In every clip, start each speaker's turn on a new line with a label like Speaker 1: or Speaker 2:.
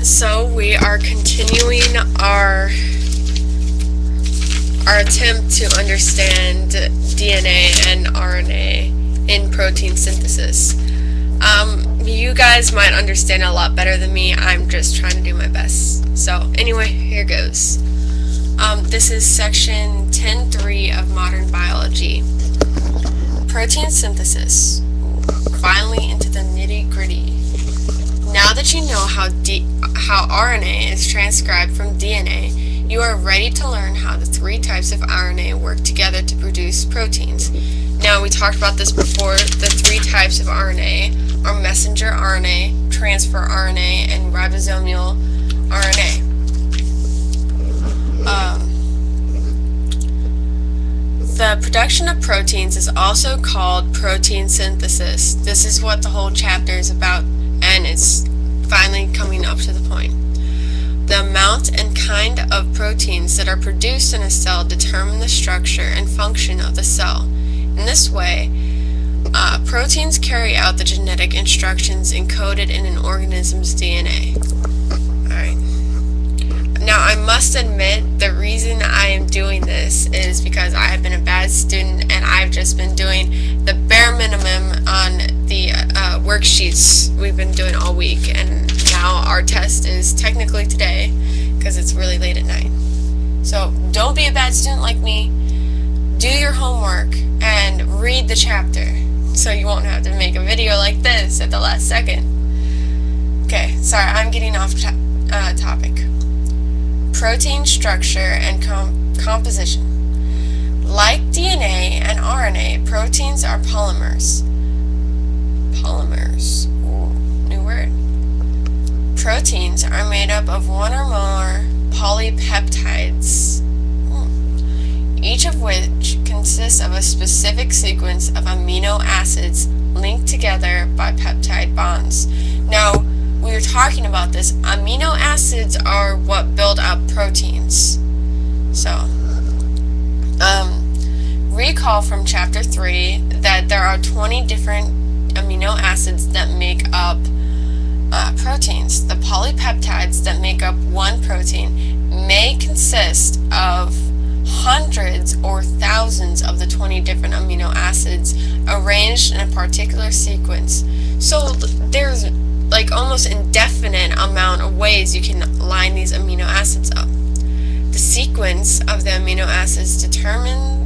Speaker 1: So we are continuing our attempt to understand DNA and RNA in protein synthesis. You guys might understand a lot better than me. I'm just trying to do my best. So anyway, here goes. This is section 10.3 of modern biology. Protein synthesis. Finally into the nitty-gritty. Now that you know how RNA is transcribed from DNA, you are ready to learn how the three types of RNA work together to produce proteins. Now, we talked about this before. The three types of RNA are messenger RNA, transfer RNA, and ribosomal RNA. The production of proteins is also called protein synthesis. This is what the whole chapter is about, and it's finally coming up to the point. The amount and kind of proteins that are produced in a cell determine the structure and function of the cell. In this way, proteins carry out the genetic instructions encoded in an organism's DNA. Alright. Now, I must admit, the reason I am doing this is because I have been a bad student and I've just been doing the bare minimum on the worksheets we've been doing all week, and now our test is technically today because it's really late at night. So don't be a bad student like me. Do your homework and read the chapter so you won't have to make a video like this at the last second. Okay, sorry, I'm getting off topic. Protein structure and composition. Like DNA and RNA, proteins are polymers. Polymers. Ooh, new word. Proteins are made up of one or more polypeptides, each of which consists of a specific sequence of amino acids linked together by peptide bonds. Now, we were talking about this. Amino acids are what build up proteins. So, recall from chapter 3 that there are 20 different amino acids that make up proteins. The polypeptides that make up one protein may consist of hundreds or thousands of the 20 different amino acids arranged in a particular sequence. So there's like almost indefinite amount of ways you can line these amino acids up. The sequence of the amino acids determines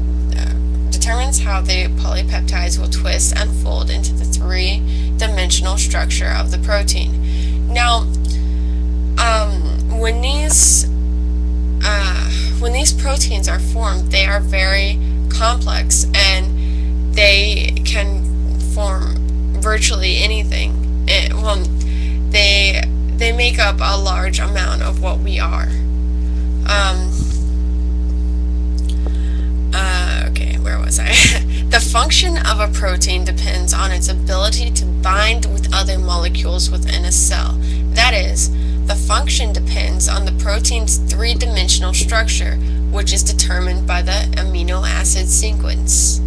Speaker 1: how the polypeptides will twist and fold into the three-dimensional structure of the protein. Now, when these proteins are formed, they are very complex and they can form virtually anything. They make up a large amount of what we are. Okay, where was I? The function of a protein depends on its ability to bind with other molecules within a cell. That is, the function depends on the protein's three-dimensional structure, which is determined by the amino acid sequence.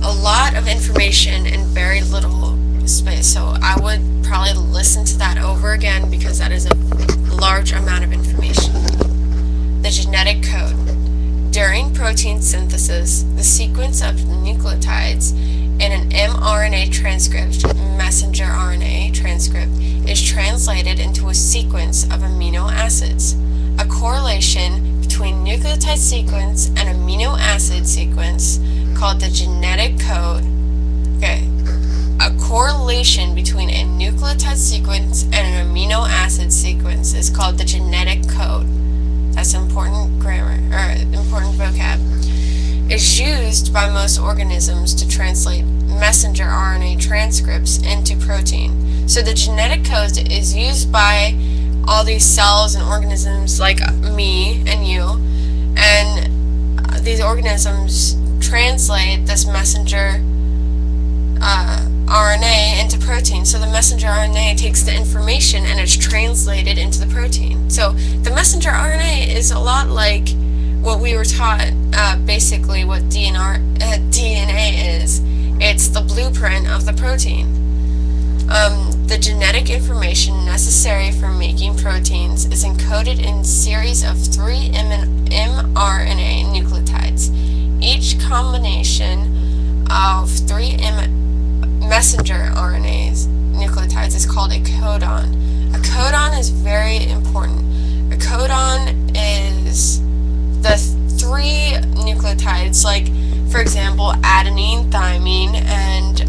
Speaker 1: A lot of information in very little space, so I would probably listen to that over again because that is a large amount of information. The genetic code. During protein synthesis, the sequence of nucleotides in an mRNA transcript, messenger RNA transcript, is translated into a sequence of amino acids. A correlation between nucleotide sequence and amino acid sequence, called the genetic code. Okay, a correlation between a nucleotide sequence and an amino acid sequence is called the genetic code. That's important grammar, or important vocab. It's used by most organisms to translate messenger RNA transcripts into protein. So the genetic code is used by all these cells and organisms like me and you, and these organisms translate this messenger RNA into protein. So the messenger RNA takes the information and it's translated into the protein. So the messenger RNA is a lot like what we were taught, basically what DNA is. It's the blueprint of the protein. The genetic information necessary for making proteins is encoded in a series of 3 mRNA nucleotides. Each combination of 3 messenger RNAs nucleotides is called a codon. A codon is very important. A codon is the 3 nucleotides, like, for example, adenine, thymine, and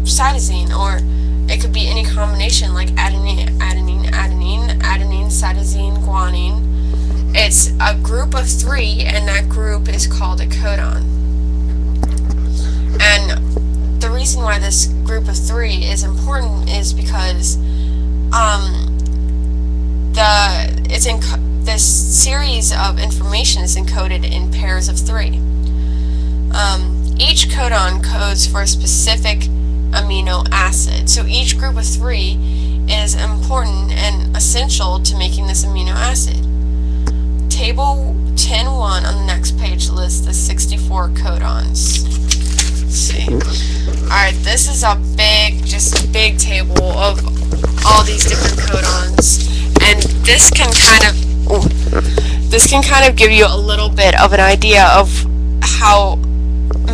Speaker 1: cytosine, or it could be any combination like adenine, cytosine, guanine. It's a group of 3, and that group is called a codon. And the reason why this group of 3 is important is because this series of information is encoded in pairs of 3. Each codon codes for a specific amino acid. So each group of 3 is important and essential to making this amino acid. Table 10.1 on the next page lists the 64 codons. Let's see. Alright, this is a big table of all these different codons, and this can kind of give you a little bit of an idea of how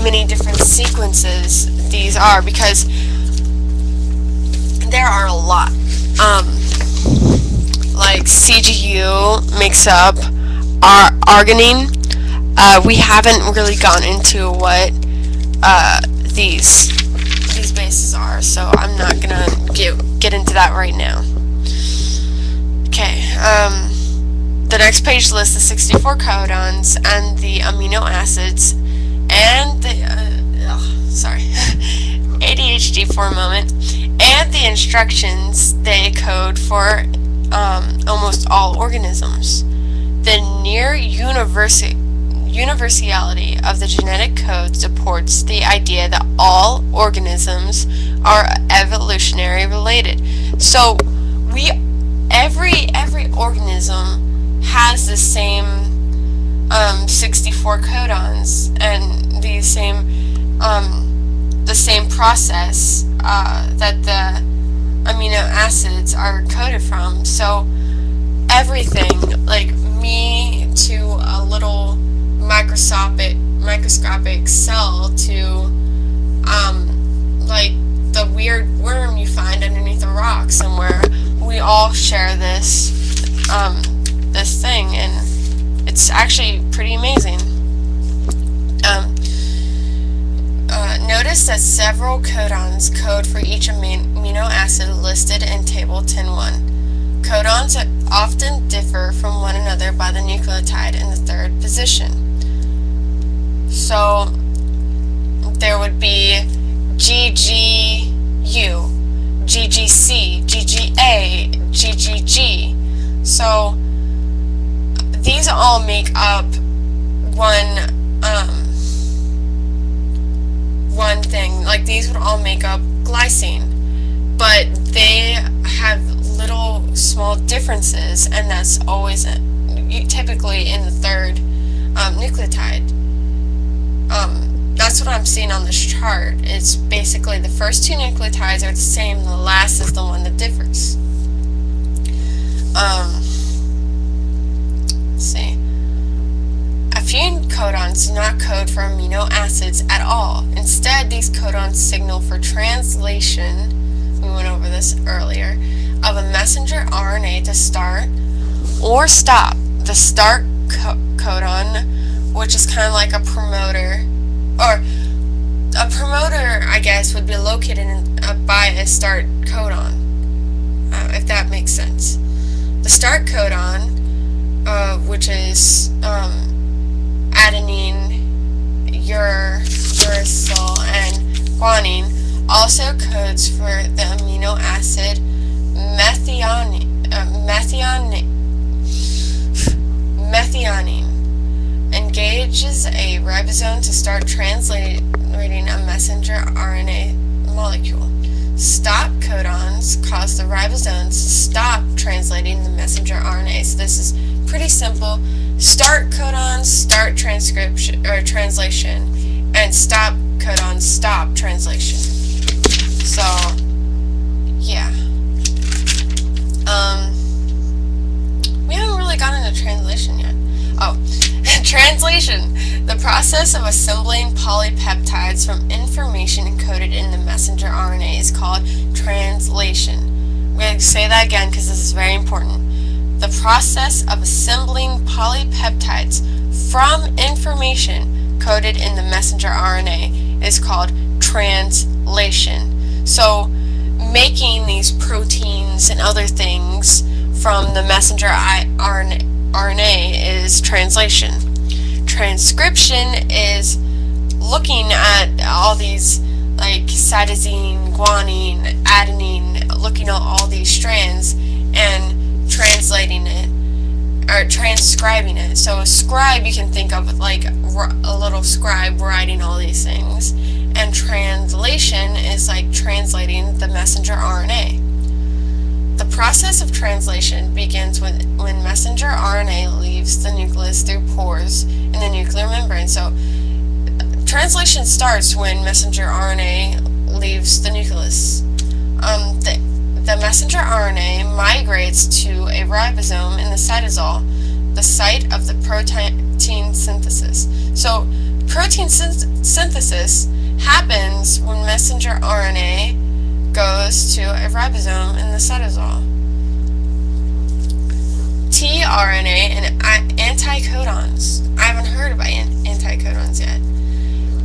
Speaker 1: many different sequences these are, because there are a lot. Like CGU makes up arginine. We haven't really gone into what these bases are, so I'm not gonna get into that right now. Okay, the next page lists the 64 codons and the amino acids and the ADHD for a moment, and the instructions they code for almost all organisms. The near universality of the genetic code supports the idea that all organisms are evolutionary related. So every organism has the same 64 codons and the same process that the amino acids are coded from. So everything, like me to a little microscopic cell to like the weird worm you find underneath a rock somewhere, we all share this thing, and it's actually pretty amazing. Notice that several codons code for each amino acid listed in Table 10.1. Codons often differ from one another by the nucleotide in the 3rd position. So there would be GGU, GGC, GGA, GGG. So these all make up one thing. Like, these would all make up glycine, but they have little small differences, and that's always typically in the 3rd nucleotide. That's what I'm seeing on this chart. It's basically the first 2 nucleotides are the same, the last is the one that differs. Let's see. A few codons do not code for amino acids at all. Instead, these codons signal for translation, we went over this earlier, of a messenger RNA to start or stop. The start codon, which is kind of like a promoter, or a promoter, I guess, would be located by a start codon, if that makes sense. The start codon, which is adenine, uracil, and guanine, also codes for the amino acid methionine. Engages a ribosome to start translating a messenger RNA molecule. Stop codons cause the ribosomes to stop translating the messenger RNA. So this is pretty simple. Start codons start transcription or translation, and stop codons stop translation. So, yeah. We haven't really gotten into translation yet. Oh, translation. The process of assembling polypeptides from information encoded in the messenger RNA is called translation. I'm going to say that again because this is very important. The process of assembling polypeptides from information coded in the messenger RNA is called translation. So, making these proteins and other things from the messenger RNA is translation. Transcription is looking at all these, like cytosine, guanine, adenine, looking at all these strands and translating it, or transcribing it. So a scribe you can think of like a little scribe writing all these things, and translation is like translating the messenger RNA. The process of translation begins when messenger RNA leaves the nucleus through pores in the nuclear membrane. So translation starts when messenger RNA leaves the nucleus. The messenger RNA migrates to a ribosome in the cytosol, the site of the protein synthesis. So protein synthesis happens when messenger RNA goes to a ribosome in the cytosol. tRNA and anticodons. I haven't heard about anticodons yet.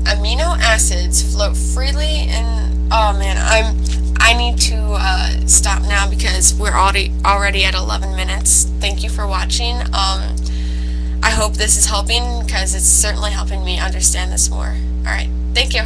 Speaker 1: Amino acids float freely in... Oh man, I need to stop now because we're already at 11 minutes. Thank you for watching. I hope this is helping because it's certainly helping me understand this more. Alright, thank you.